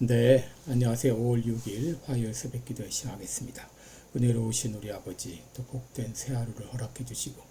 네, 안녕하세요. 5월 6일 화요일 새벽 기도 시작하겠습니다. 은혜로우신 우리 아버지, 또 복된 새 하루를 허락해 주시고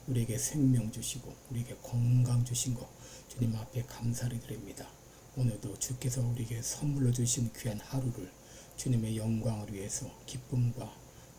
우리에게 생명 주시고 우리에게 건강 주신 것 주님 앞에 감사를 드립니다. 오늘도 주께서 우리에게 선물로 주신 귀한 하루를 주님의 영광을 위해서 기쁨과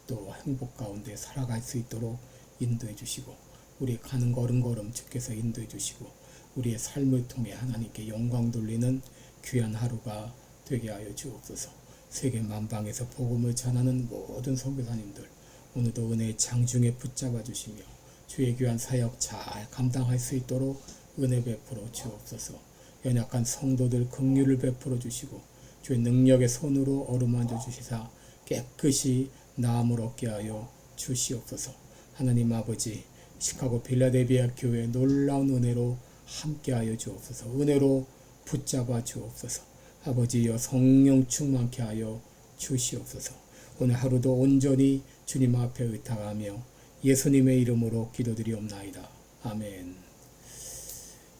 또 행복 가운데 살아갈 수 있도록 인도해 주시고 우리 가는 걸음걸음 주께서 인도해 주시고 우리의 삶을 통해 하나님께 영광 돌리는 귀한 하루가 되게 하여 주옵소서. 세계 만방에서 복음을 전하는 모든 선교사님들 오늘도 은혜의 장중에 붙잡아 주시며 주의 귀한 사역 잘 감당할 수 있도록 은혜 베풀어 주옵소서. 연약한 성도들 긍휼을 베풀어 주시고 주의 능력의 손으로 어루만져 주시사 깨끗이 나음을 얻게 하여 주시옵소서. 하나님 아버지, 시카고 빌라델비아 교회 놀라운 은혜로 함께하여 주옵소서. 은혜로 붙잡아 주옵소서. 아버지여 성령 충만케 하여 주시옵소서. 오늘 하루도 온전히 주님 앞에 의탁하며 예수님의 이름으로 기도드리옵나이다. 아멘.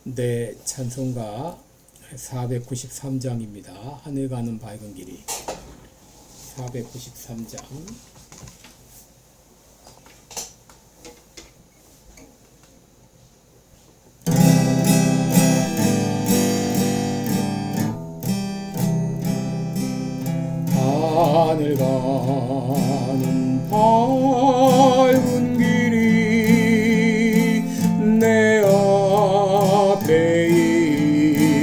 네, 찬송가 493장입니다. 하늘 가는 밝은 길이 493장 하늘 가는 밝은 길이 내 앞에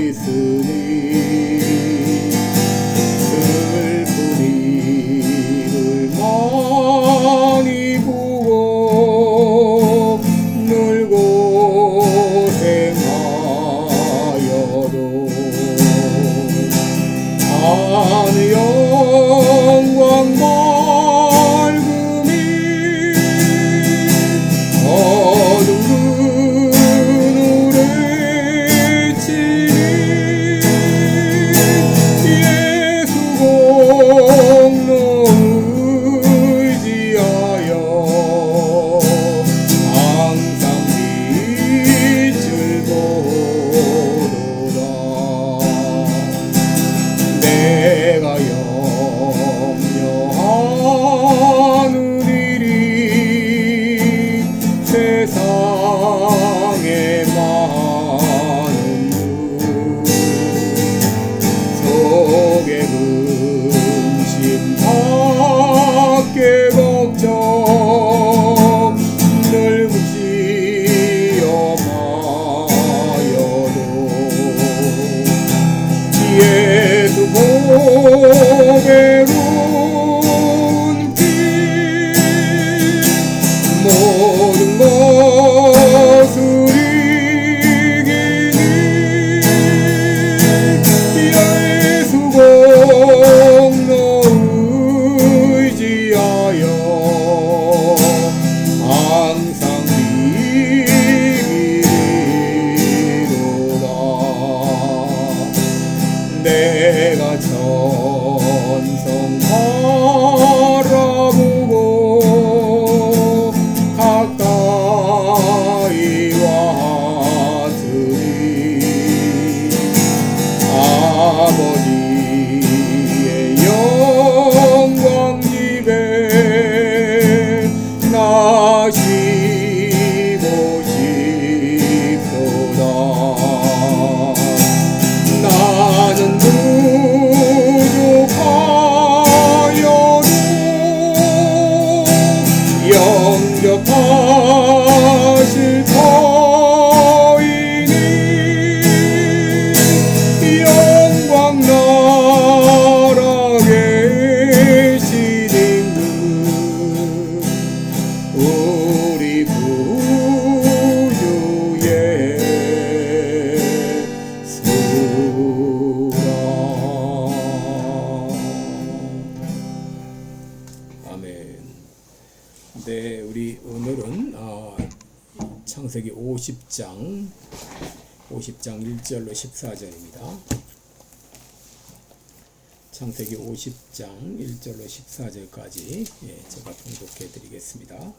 있으니 슬픈 일을 많이 보고 늘 고생하여도 하늘 영광 밝음이 어둠 그늘에 치니 예수 공로 의지하여 항상 빛을 보도다. 내가 염려하는 일이 세상에 많은 속에 근심 밖에 걱정 늘 시험하여도 예수 보배로운 길 모든 것을 이기니 예수 공로 의지하여 항상 비기리로다. 내가 천성 바라보고 가까이 왔으니 아버지의 영광 집에 나 쉬고 싶도다. 나는 부족하여도 영접하실 터이니 영광 나라 계시는 우리 구주 예수라. 아멘. 네, 우리 오늘은 창세기 50장 1절로 14절입니다. 창세기 50장 1절로 14절까지 제가 봉독해 드리겠습니다.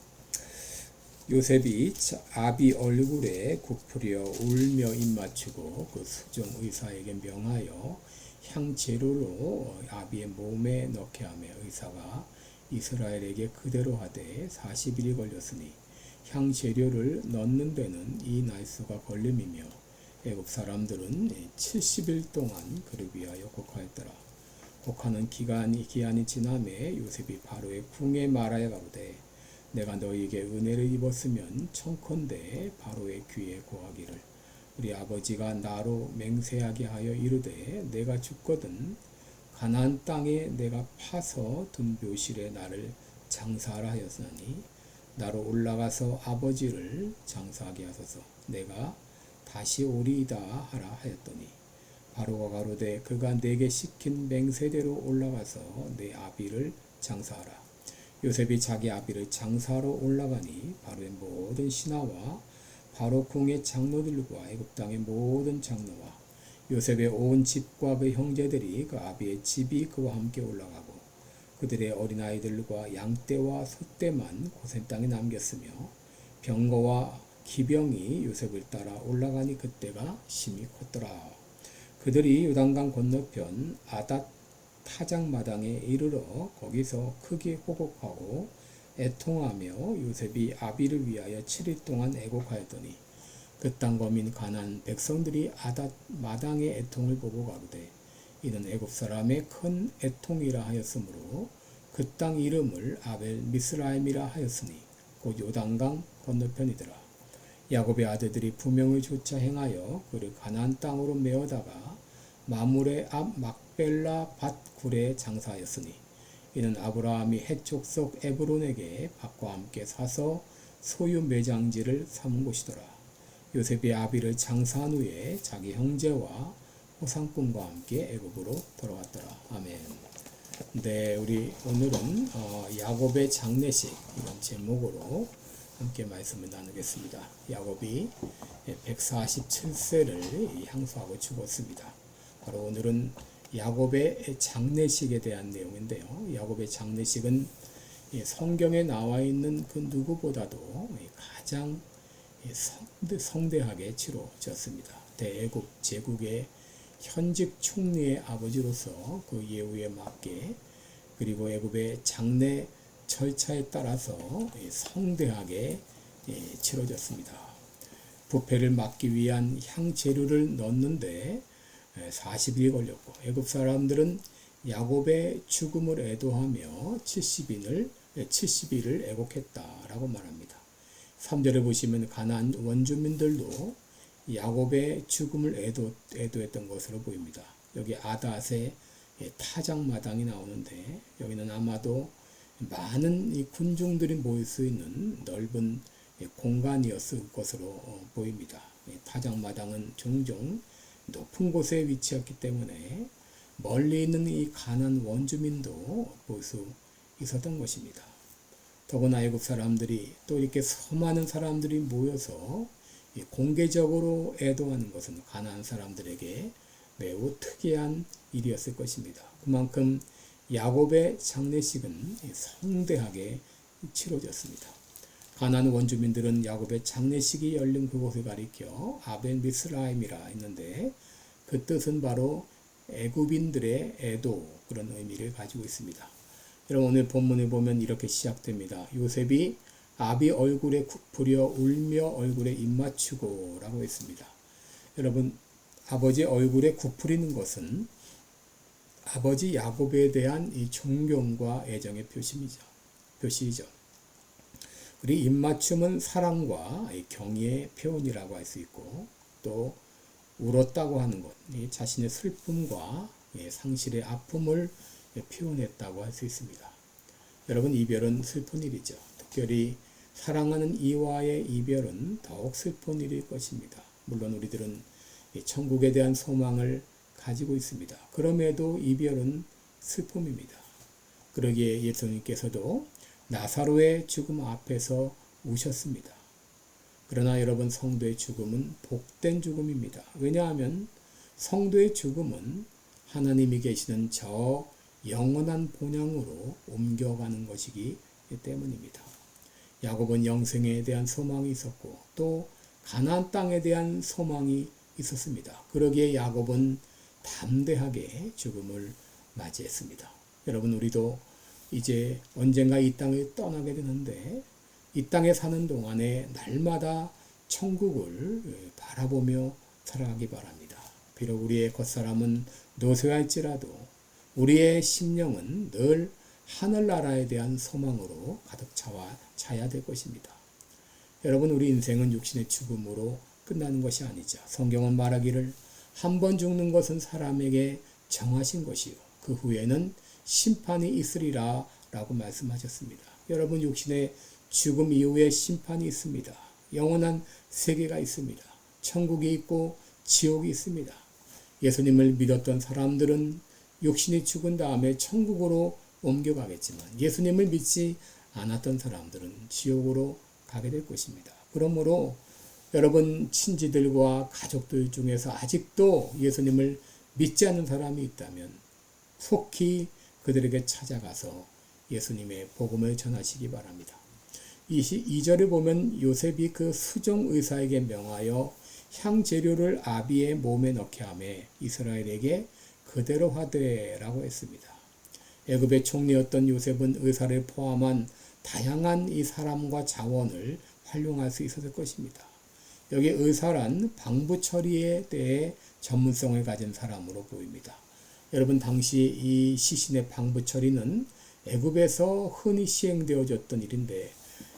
요셉이 아비 얼굴에 굽으려 울며 입맞추고 그 수종 의사에게 명하여 향재료로 아비의 몸에 넣게 하며 의사가 이스라엘에게 그대로 하되 40일이 걸렸으니 향재료를 넣는 데는 이 날수가 걸림이며 애굽 사람들은 70일 동안 그를 위하여 곡하였더라. 곡하는 기한이 지남에 요셉이 바로의 궁에 말하여 가로되 내가 너희에게 은혜를 입었으면 청컨대 바로의 귀에 고하기를 우리 아버지가 나로 맹세하게 하여 이르되 내가 죽거든 가나안 땅에 내가 파서 둔 묘실에 나를 장사하라 하였으니 나로 올라가서 아버지를 장사하게 하소서 내가 다시 오리이다 하라 하였더니 바로가 가로되 그가 내게 시킨 맹세대로 올라가서 내 아비를 장사하라. 요셉이 자기 아비를 장사하러 올라가니 바로의 모든 신하와 바로 궁의 장로들과 애굽 땅의 모든 장로와 요셉의 온 집과 그 형제들이 그 아비의 집이 그와 함께 올라가고 그들의 어린아이들과 양떼와 소떼만 고센 땅에 남겼으며 병거와 기병이 요셉을 따라 올라가니 그때가 심히 컸더라. 그들이 요단강 건너편 아닷 타작마당에 이르러 거기서 크게 호곡하고 애통하며 요셉이 아비를 위하여 7일 동안 애곡하였더니 그 땅 거민 가나안 백성들이 아닷 마당의 애통을 보고 가로되 이는 애굽 사람의 큰 애통이라 하였으므로 그 땅 이름을 아벨 미스라임이라 하였으니 곧 요단강 건너편이더라. 야곱의 아들들이 부명을 조차 행하여 그를 가나안 땅으로 메어다가 마물의 앞 막벨라 밭 굴에 장사하였으니 이는 아브라함이 헷 족속 에브론에게 밭과 함께 사서 소유 매장지를 삼은 곳이더라. 요셉이 아비를 장사한 후에 자기 형제와 호상꾼과 함께 애굽으로 돌아왔더라. 아멘. 네, 우리 오늘은 야곱의 장례식 이런 제목으로 함께 말씀을 나누겠습니다. 야곱이 147세를 향수하고 죽었습니다. 바로 오늘은 야곱의 장례식에 대한 내용인데요. 야곱의 장례식은 성경에 나와 있는 그 누구보다도 가장 성대하게 치러졌습니다. 대애굽 제국의 현직 총리의 아버지로서 그 예우에 맞게 그리고 애굽의 장례 절차에 따라서 성대하게 치러졌습니다. 부패를 막기 위한 향재료를 넣는데 40일이 걸렸고 애굽 사람들은 야곱의 죽음을 애도하며 70일을 애곡했다라고 말합니다. 3절에 보시면 가나안 원주민들도 야곱의 죽음을 애도했던 것으로 보입니다. 여기 아닷의 타작마당이 나오는데 여기는 아마도 많은 이 군중들이 모일 수 있는 넓은 공간이었을 것으로 보입니다. 타작마당은 종종 높은 곳에 위치했기 때문에 멀리 있는 이 가나안 원주민도 볼 수 있었던 것입니다. 더구나 애굽 사람들이 또 이렇게 수많은 사람들이 모여서 공개적으로 애도하는 것은 가나안 사람들에게 매우 특이한 일이었을 것입니다. 그만큼 야곱의 장례식은 성대하게 치러졌습니다. 가나안 원주민들은 야곱의 장례식이 열린 그곳을 가리켜 아벨 미스라임이라 했는데 그 뜻은 바로 애굽인들의 애도 그런 의미를 가지고 있습니다. 여러분 오늘 본문을 보면 이렇게 시작됩니다. 요셉이 아비 얼굴에 굽으려 울며 얼굴에 입맞추고 라고 했습니다. 여러분 아버지 얼굴에 굽으리는 것은 아버지 야곱에 대한 이 존경과 애정의 표시이죠. 그리고 입맞춤은 사랑과 경의의 표현이라고 할 수 있고 또 울었다고 하는 것, 자신의 슬픔과 상실의 아픔을 표현했다고 할 수 있습니다. 여러분 이별은 슬픈 일이죠. 특별히 사랑하는 이와의 이별은 더욱 슬픈 일일 것입니다. 물론 우리들은 천국에 대한 소망을 가지고 있습니다. 그럼에도 이별은 슬픔입니다. 그러기에 예수님께서도 나사로의 죽음 앞에서 우셨습니다. 그러나 여러분 성도의 죽음은 복된 죽음입니다. 왜냐하면 성도의 죽음은 하나님이 계시는 저 영원한 본향으로 옮겨가는 것이기 때문입니다. 야곱은 영생에 대한 소망이 있었고 또 가나안 땅에 대한 소망이 있었습니다. 그러기에 야곱은 담대하게 죽음을 맞이했습니다. 여러분, 우리도 이제 언젠가 이 땅을 떠나게 되는데 이 땅에 사는 동안에 날마다 천국을 바라보며 살아가기 바랍니다. 비록 우리의 겉사람은 노쇠할지라도 우리의 심령은 늘 하늘나라에 대한 소망으로 가득 차야 될 것입니다. 여러분, 우리 인생은 육신의 죽음으로 끝나는 것이 아니죠. 성경은 말하기를 한 번 죽는 것은 사람에게 정하신 것이요 그 후에는 심판이 있으리라 라고 말씀하셨습니다. 여러분, 육신의 죽음 이후에 심판이 있습니다. 영원한 세계가 있습니다. 천국이 있고 지옥이 있습니다. 예수님을 믿었던 사람들은 육신이 죽은 다음에 천국으로 옮겨가겠지만 예수님을 믿지 않았던 사람들은 지옥으로 가게 될 것입니다. 그러므로 여러분, 친지들과 가족들 중에서 아직도 예수님을 믿지 않는 사람이 있다면 속히 그들에게 찾아가서 예수님의 복음을 전하시기 바랍니다. 2절을 보면 요셉이 그 수종 의사에게 명하여 향재료를 아비의 몸에 넣게 하며 이스라엘에게 그대로 하되라고 했습니다. 애굽의 총리였던 요셉은 의사를 포함한 다양한 이 사람과 자원을 활용할 수 있었을 것입니다. 여기 의사란 방부 처리에 대해 전문성을 가진 사람으로 보입니다. 여러분, 당시 이 시신의 방부 처리는 애굽에서 흔히 시행되어졌던 일인데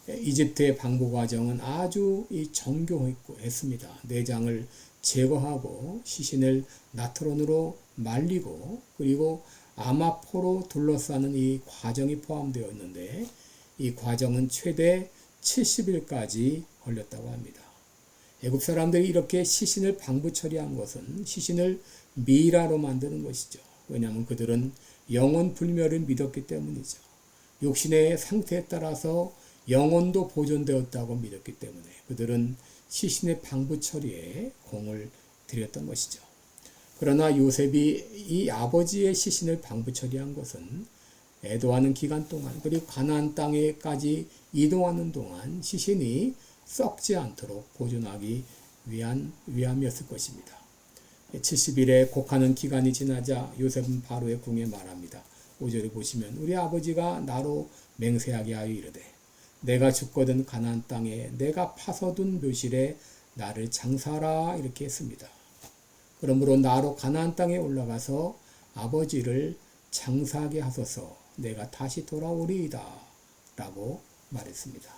이집트의 방부 과정은 아주 정교했고 했습니다. 내장을 제거하고 시신을 나트론으로 말리고 그리고 아마포로 둘러싸는 이 과정이 포함되어 있는데 이 과정은 최대 70일까지 걸렸다고 합니다. 애굽 사람들이 이렇게 시신을 방부 처리한 것은 시신을 미라로 만드는 것이죠. 왜냐하면 그들은 영혼 불멸을 믿었기 때문이죠. 육신의 상태에 따라서 영혼도 보존되었다고 믿었기 때문에 그들은 시신의 방부 처리에 공을 들였던 것이죠. 그러나 요셉이 이 아버지의 시신을 방부 처리한 것은 애도하는 기간 동안 그리고 가나안 땅에까지 이동하는 동안 시신이 썩지 않도록 보존하기 위함이었을 것입니다. 70일의 곡하는 기간이 지나자 요셉은 바로의 궁에 말합니다. 5절에 보시면 우리 아버지가 나로 맹세하게 하여 이르되 내가 죽거든 가나안 땅에 내가 파서둔 묘실에 나를 장사하라 이렇게 했습니다. 그러므로 나로 가나안 땅에 올라가서 아버지를 장사하게 하소서 내가 다시 돌아오리이다 라고 말했습니다.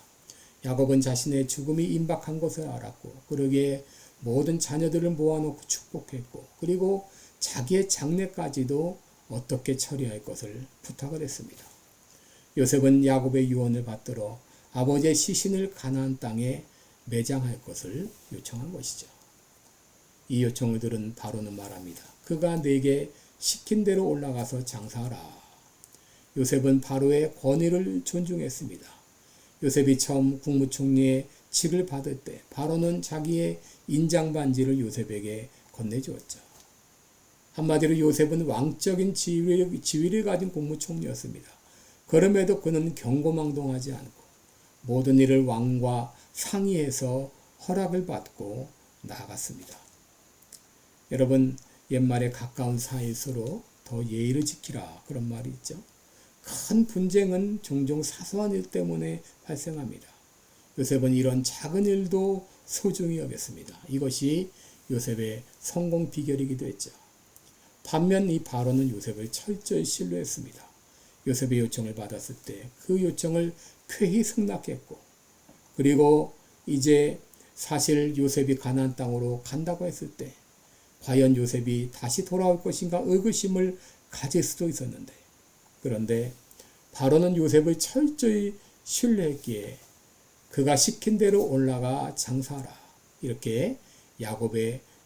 야곱은 자신의 죽음이 임박한 것을 알았고 그러기에 모든 자녀들을 모아놓고 축복했고 그리고 자기의 장례까지도 어떻게 처리할 것을 부탁을 했습니다. 요셉은 야곱의 유언을 받들어 아버지의 시신을 가나안 땅에 매장할 것을 요청한 것이죠. 이 요청을 들은 바로는 말합니다. 그가 내게 시킨 대로 올라가서 장사하라. 요셉은 바로의 권위를 존중했습니다. 요셉이 처음 국무총리의 직을 받을 때 바로는 자기의 인장반지를 요셉에게 건네주었죠. 한마디로 요셉은 왕적인 지위를 가진 국무총리였습니다. 그럼에도 그는 경고망동하지 않고 모든 일을 왕과 상의해서 허락을 받고 나아갔습니다. 여러분, 옛말에 가까운 사이일수록 더 예의를 지키라 그런 말이 있죠. 큰 분쟁은 종종 사소한 일 때문에 발생합니다. 요셉은 이런 작은 일도 소중히 여겼습니다. 이것이 요셉의 성공 비결이기도 했죠. 반면 이 바로는 요셉을 철저히 신뢰했습니다. 요셉의 요청을 받았을 때 그 요청을 쾌히 승낙했고 그리고 이제 사실 요셉이 가나안 땅으로 간다고 했을 때 과연 요셉이 다시 돌아올 것인가 의구심을 가질 수도 있었는데 그런데 바로는 요셉을 철저히 신뢰했기에 그가 시킨 대로 올라가 장사하라 이렇게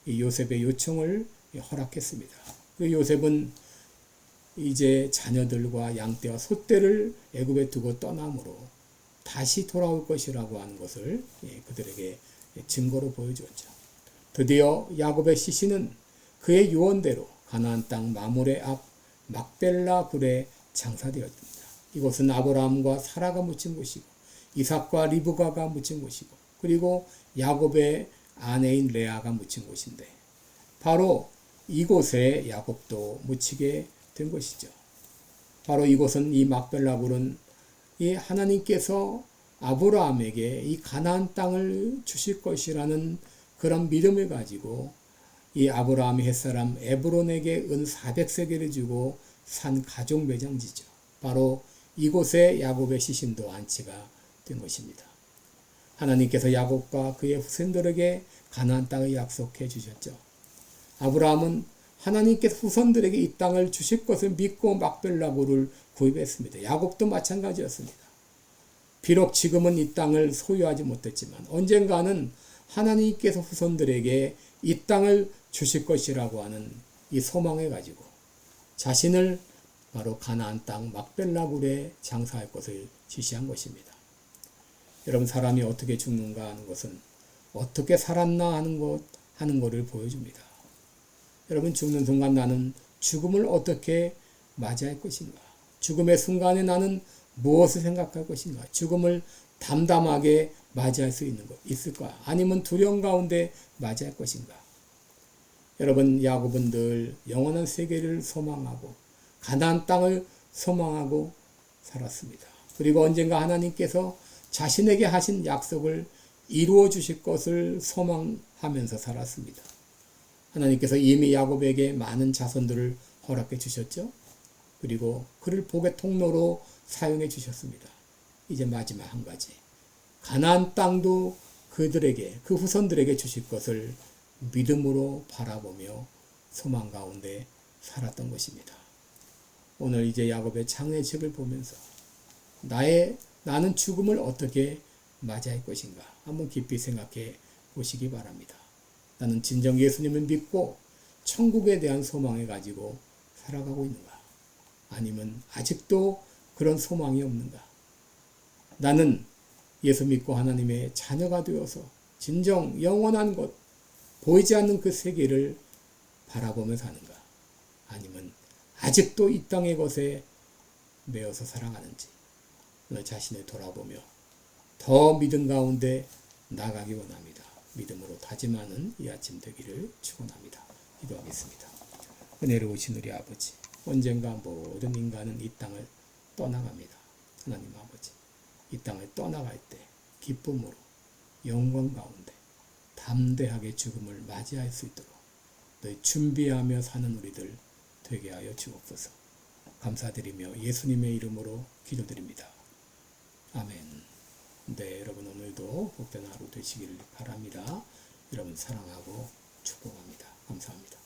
요셉의 요청을 허락했습니다. 그 요셉은 이제 자녀들과 양떼와 소떼를 애굽에 두고 떠나므로 다시 돌아올 것이라고 하는 것을 그들에게 증거로 보여주었죠. 드디어 야곱의 시신은 그의 유언대로 가나안 땅 마므레 앞 막벨라 굴에 장사되었습니다. 이곳은 아브라함과 사라가 묻힌 곳이고 이삭과 리브가가 묻힌 곳이고 그리고 야곱의 아내인 레아가 묻힌 곳인데 바로 이곳에 야곱도 묻히게 된 것이죠. 바로 이곳은 이 막벨라굴은 이 하나님께서 아브라함에게 이 가나안 땅을 주실 것이라는 그런 믿음을 가지고 이 아브라함이 햇사람 에브론에게 은 400세겔을 주고 산 가족 매장지죠. 바로 이곳에 야곱의 시신도 안치가 된 것입니다. 하나님께서 야곱과 그의 후손들에게 가나안 땅을 약속해 주셨죠. 아브라함은 하나님께서 후손들에게 이 땅을 주실 것을 믿고 막벨라굴을 구입했습니다. 야곱도 마찬가지였습니다. 비록 지금은 이 땅을 소유하지 못했지만 언젠가는 하나님께서 후손들에게 이 땅을 주실 것이라고 하는 이 소망을 가지고 자신을 바로 가나안 땅 막벨라굴에 장사할 것을 지시한 것입니다. 여러분, 사람이 어떻게 죽는가 하는 것은 어떻게 살았나 하는 것을 보여줍니다. 여러분, 죽는 순간 나는 죽음을 어떻게 맞이할 것인가? 죽음의 순간에 나는 무엇을 생각할 것인가? 죽음을 담담하게 맞이할 수 있는 것 있을까? 아니면 두려움 가운데 맞이할 것인가? 여러분, 야곱은 늘 영원한 세계를 소망하고 가나안 땅을 소망하고 살았습니다. 그리고 언젠가 하나님께서 자신에게 하신 약속을 이루어 주실 것을 소망하면서 살았습니다. 하나님께서 이미 야곱에게 많은 자손들을 허락해 주셨죠. 그리고 그를 복의 통로로 사용해 주셨습니다. 이제 마지막 한 가지. 가나안 땅도 그들에게, 그 후손들에게 주실 것을 믿음으로 바라보며 소망 가운데 살았던 것입니다. 오늘 이제 야곱의 장례식을 보면서 나는 죽음을 어떻게 맞이할 것인가 한번 깊이 생각해 보시기 바랍니다. 나는 진정 예수님을 믿고 천국에 대한 소망을 가지고 살아가고 있는가? 아니면 아직도 그런 소망이 없는가? 나는 예수 믿고 하나님의 자녀가 되어서 진정 영원한 것, 보이지 않는 그 세계를 바라보며 사는가? 아니면 아직도 이 땅의 것에 매여서 살아가는지 오늘 자신을 돌아보며 더 믿음 가운데 나가기 원합니다. 믿음으로 다짐하는 이 아침 되기를 축원합니다. 기도하겠습니다. 은혜로우신 우리 아버지, 언젠가 모든 인간은 이 땅을 떠나갑니다. 하나님 아버지, 이 땅을 떠나갈 때 기쁨으로 영광 가운데 담대하게 죽음을 맞이할 수 있도록 너희 준비하며 사는 우리들 되게 하여 주옵소서. 감사드리며 예수님의 이름으로 기도드립니다. 아멘. 네, 여러분 오늘도 복된 하루 되시기를 바랍니다. 여러분 사랑하고 축복합니다. 감사합니다.